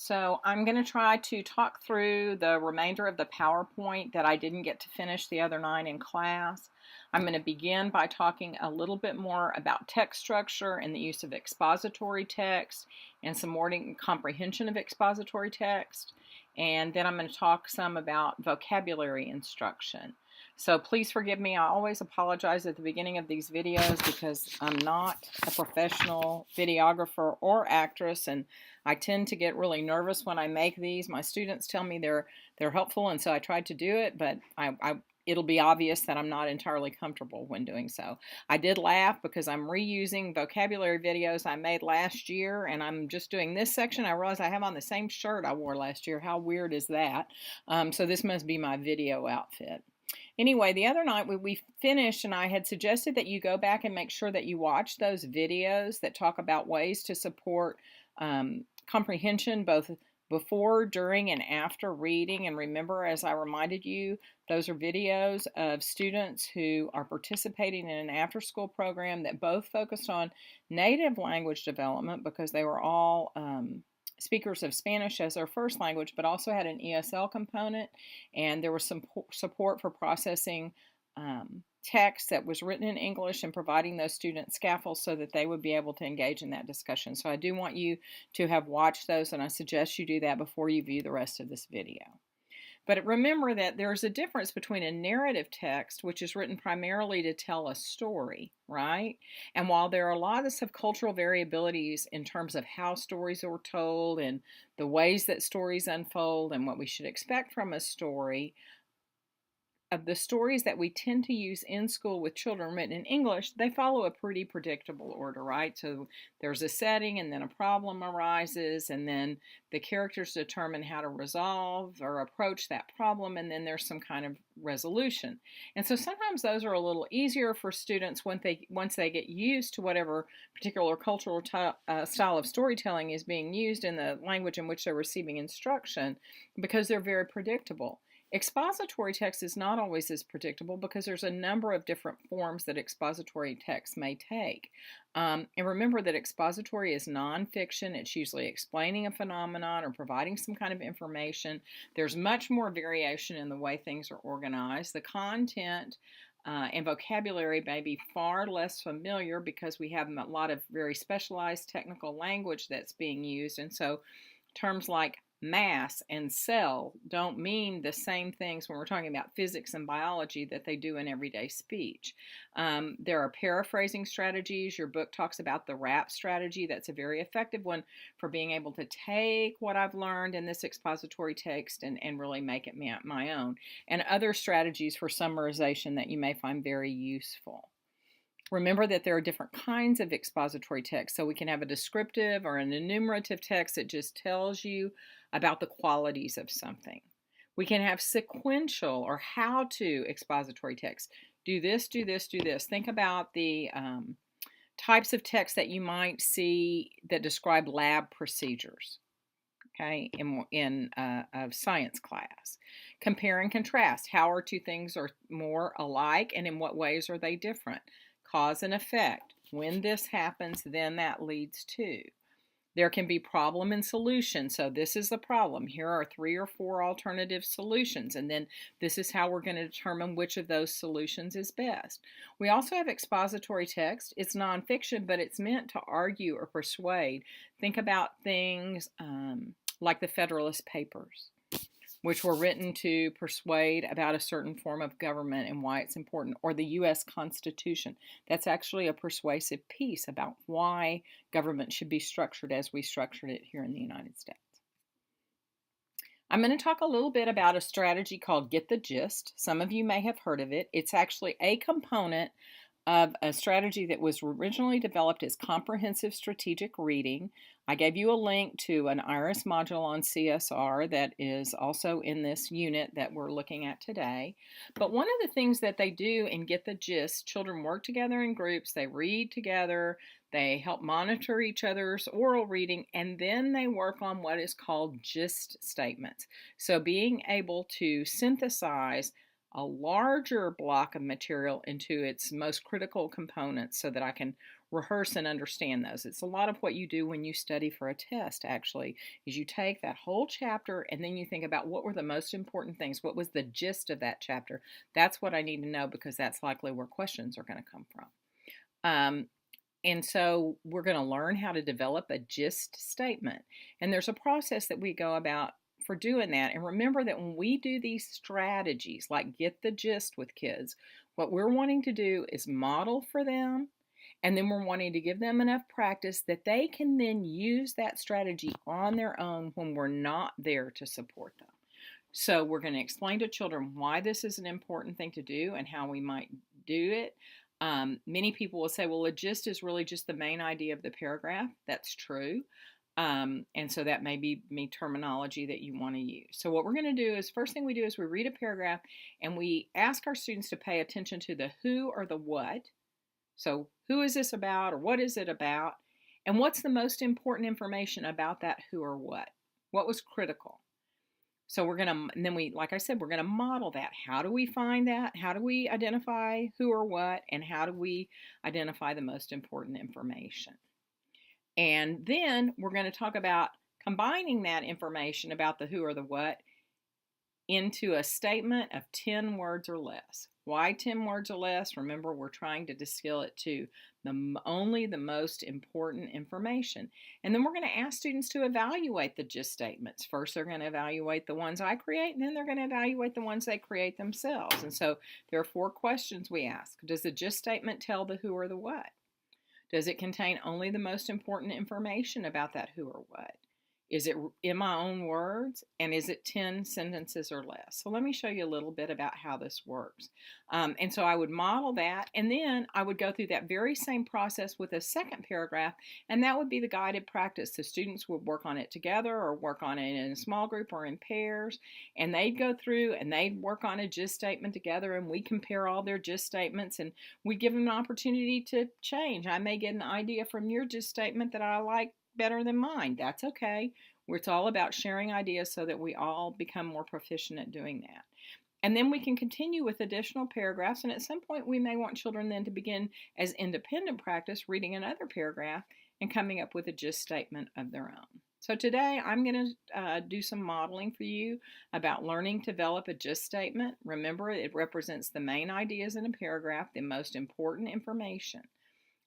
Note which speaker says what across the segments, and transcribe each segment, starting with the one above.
Speaker 1: So I'm going to try to talk through the remainder of the PowerPoint that I didn't get to finish the other 9 in class. I'm going to begin by talking a little bit more about text structure and the use of expository text and some more comprehension of expository text. And then I'm going to talk some about vocabulary instruction. So please forgive me. I always apologize at the beginning of these videos because I'm not a professional videographer or actress, and I tend to get really nervous when I make these. My students tell me they're helpful, and so I tried to do it, but it'll be obvious that I'm not entirely comfortable when doing so. I did laugh because I'm reusing vocabulary videos I made last year, and I'm just doing this section. I realize I have on the same shirt I wore last year. How weird is that? So this must be my video outfit. Anyway, the other night we finished, and I had suggested that you go back and make sure that you watch those videos that talk about ways to support comprehension both before, during, and after reading. And remember, as I reminded you, those are videos of students who are participating in an after-school program that both focused on native language development because they were all speakers of Spanish as their first language, but also had an ESL component, and there was some support for processing text that was written in English and providing those students scaffolds so that they would be able to engage in that discussion. So I do want you to have watched those, and I suggest you do that before you view the rest of this video. But remember that there's a difference between a narrative text, which is written primarily to tell a story, right? And while there are lots of cultural variabilities in terms of how stories are told and the ways that stories unfold and what we should expect from a story, of the stories that we tend to use in school with children written in English, they follow a pretty predictable order, right? So there's a setting, and then a problem arises, and then the characters determine how to resolve or approach that problem, and then there's some kind of resolution. And so sometimes those are a little easier for students once they get used to whatever particular cultural style of storytelling is being used in the language in which they're receiving instruction, because they're very predictable. Expository text is not always as predictable because there's a number of different forms that expository text may take. And remember that expository is nonfiction. It's usually explaining a phenomenon or providing some kind of information. There's much more variation in the way things are organized. The content and vocabulary may be far less familiar because we have a lot of very specialized technical language that's being used. And so terms like mass and cell don't mean the same things when we're talking about physics and biology that they do in everyday speech. There are paraphrasing strategies. Your book talks about the wrap strategy. That's a very effective one for being able to take what I've learned in this expository text and really make it my own. And other strategies for summarization that you may find very useful. Remember that there are different kinds of expository text. So we can have a descriptive or an enumerative text that just tells you about the qualities of something. We can have sequential or how-to expository text. Do this, do this, do this. Think about the types of text that you might see that describe lab procedures, okay, in a science class. Compare and contrast. How are two things are more alike, and in what ways are they different? Cause and effect. When this happens, then that leads to. There can be problem and solution. So this is the problem. Here are 3 or 4 alternative solutions, and then this is how we're going to determine which of those solutions is best. We also have expository text. It's nonfiction, but it's meant to argue or persuade. Think about things like the Federalist Papers, which were written to persuade about a certain form of government and why it's important, or the U.S. Constitution. That's actually a persuasive piece about why government should be structured as we structured it here in the United States. I'm going to talk a little bit about a strategy called Get the Gist. Some of you may have heard of it. It's actually a component of a strategy that was originally developed as comprehensive strategic reading. I gave you a link to an IRIS module on CSR that is also in this unit that we're looking at today. But one of the things that they do in Get the Gist, children work together in groups, they read together, they help monitor each other's oral reading, and then they work on what is called gist statements. So being able to synthesize a larger block of material into its most critical components so that I can rehearse and understand those. It's a lot of what you do when you study for a test, actually, is you take that whole chapter and then you think about what were the most important things. What was the gist of that chapter? That's what I need to know because that's likely where questions are going to come from. And so we're going to learn how to develop a gist statement. And there's a process that we go about for doing that. And remember that when we do these strategies, like get the gist with kids, what we're wanting to do is model for them. And then we're wanting to give them enough practice that they can then use that strategy on their own when we're not there to support them. So we're going to explain to children why this is an important thing to do and how we might do it. Many people will say, well, a gist is really just the main idea of the paragraph. That's true. And so that may be terminology that you want to use. So what we're going to do is, first thing we do is we read a paragraph and we ask our students to pay attention to the who or the what. So who is this about, or what is it about? And what's the most important information about that who or what? What was critical? So we're going to, and then like I said, we're going to model that. How do we find that? How do we identify who or what? And how do we identify the most important information? And then we're going to talk about combining that information about the who or the what into a statement of 10 words or less. Why 10 words or less? Remember, we're trying to distill it to only the most important information. And then we're going to ask students to evaluate the gist statements. First, they're going to evaluate the ones I create, and then they're going to evaluate the ones they create themselves. And so there are 4 questions we ask. Does the gist statement tell the who or the what? Does it contain only the most important information about that who or what? Is it in my own words? And is it 10 sentences or less? So let me show you a little bit about how this works. And so I would model that, and then I would go through that very same process with a second paragraph, and that would be the guided practice. The students would work on it together or work on it in a small group or in pairs, and they'd go through and they'd work on a gist statement together, and we compare all their gist statements, and we give them an opportunity to change. I may get an idea from your gist statement that I like better than mine. That's okay. It's all about sharing ideas so that we all become more proficient at doing that. And then we can continue with additional paragraphs, and at some point we may want children then to begin as independent practice reading another paragraph and coming up with a gist statement of their own. So today I'm going to do some modeling for you about learning to develop a gist statement. Remember, it represents the main ideas in a paragraph, the most important information.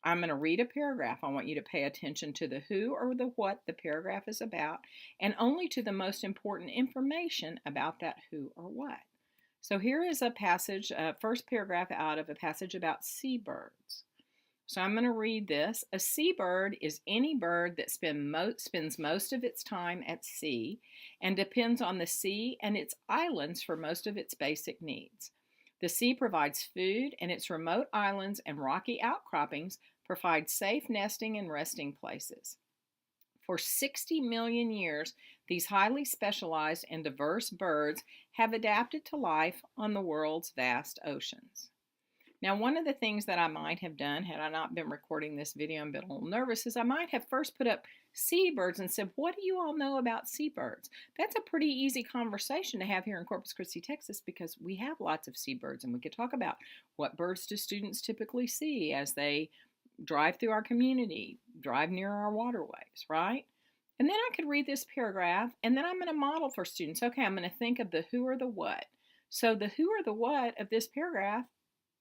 Speaker 1: I'm going to read a paragraph. I want you to pay attention to the who or the what the paragraph is about, and only to the most important information about that who or what. So here is a passage, first paragraph out of a passage about seabirds. So I'm going to read this. A seabird is any bird that spends most of its time at sea and depends on the sea and its islands for most of its basic needs. The sea provides food, and its remote islands and rocky outcroppings provide safe nesting and resting places. For 60 million years, these highly specialized and diverse birds have adapted to life on the world's vast oceans. Now, one of the things that I might have done had I not been recording this video and been a little nervous is I might have first put up seabirds and said, what do you all know about seabirds? That's a pretty easy conversation to have here in Corpus Christi, Texas, because we have lots of seabirds, and we could talk about what birds do students typically see as they drive through our community, drive near our waterways, right? And then I could read this paragraph, and then I'm going to model for students. Okay, I'm going to think of the who or the what. So the who or the what of this paragraph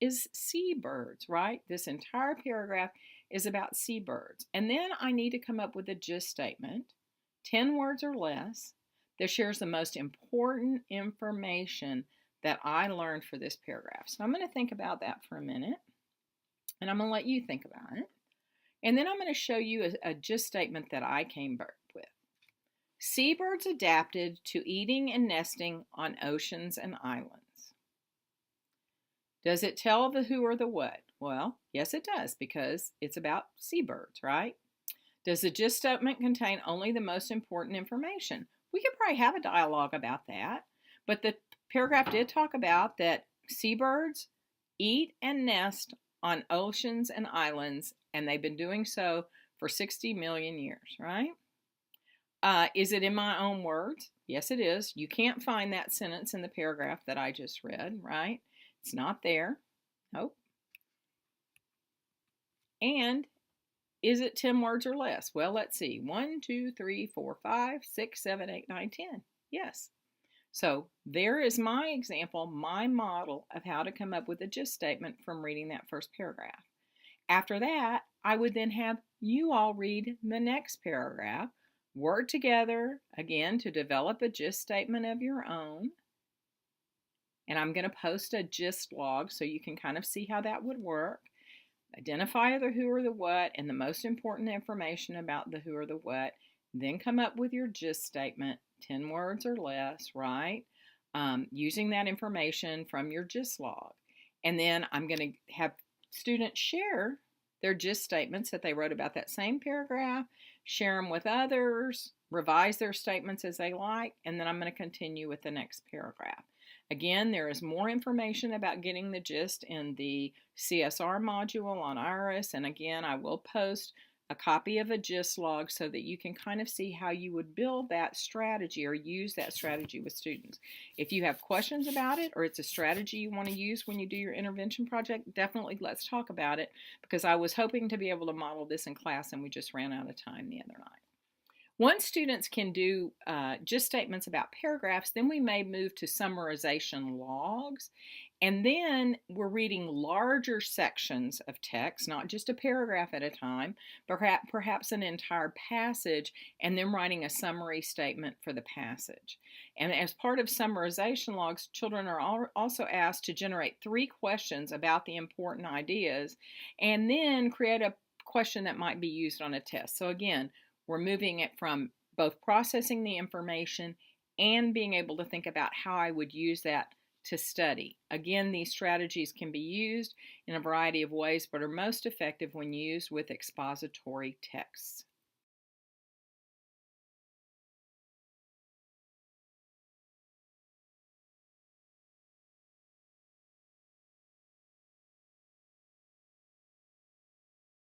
Speaker 1: is seabirds, right? This entire paragraph is about seabirds. And then I need to come up with a gist statement, 10 words or less, that shares the most important information that I learned for this paragraph. So I'm going to think about that for a minute, and I'm going to let you think about it. And then I'm going to show you a gist statement that I came up with. Seabirds adapted to eating and nesting on oceans and islands. Does it tell the who or the what? Well, yes it does, because it's about seabirds, right? Does the gist statement contain only the most important information? We could probably have a dialogue about that, but the paragraph did talk about that seabirds eat and nest on oceans and islands, and they've been doing so for 60 million years, right? Is it in my own words? Yes, it is. You can't find that sentence in the paragraph that I just read, right? It's not there. Nope. And Is it 10 words or less? Well, let's see. 1, 2, 3, 4, 5, 6, 7, 8, 9, 10. Yes. So there is my example, my model of how to come up with a gist statement from reading that first paragraph. After that, I would then have you all read the next paragraph, work together again to develop a gist statement of your own. And I'm going to post a gist log so you can kind of see how that would work. Identify the who or the what and the most important information about the who or the what. Then come up with your gist statement, 10 words or less, right? Using that information from your gist log. And then I'm going to have students share their gist statements that they wrote about that same paragraph, share them with others, revise their statements as they like, and then I'm going to continue with the next paragraph. Again, there is more information about getting the gist in the CSR module on Iris, and again, I will post a copy of a gist log so that you can kind of see how you would build that strategy or use that strategy with students. If you have questions about it or it's a strategy you want to use when you do your intervention project, definitely let's talk about it, because I was hoping to be able to model this in class and we just ran out of time the other night. Once students can do gist statements about paragraphs, then we may move to summarization logs. And then we're reading larger sections of text, not just a paragraph at a time, but perhaps an entire passage, and then writing a summary statement for the passage. And as part of summarization logs, children are also asked to generate 3 questions about the important ideas, and then create a question that might be used on a test. So again, we're moving it from both processing the information and being able to think about how I would use that to study. Again, these strategies can be used in a variety of ways, but are most effective when used with expository texts.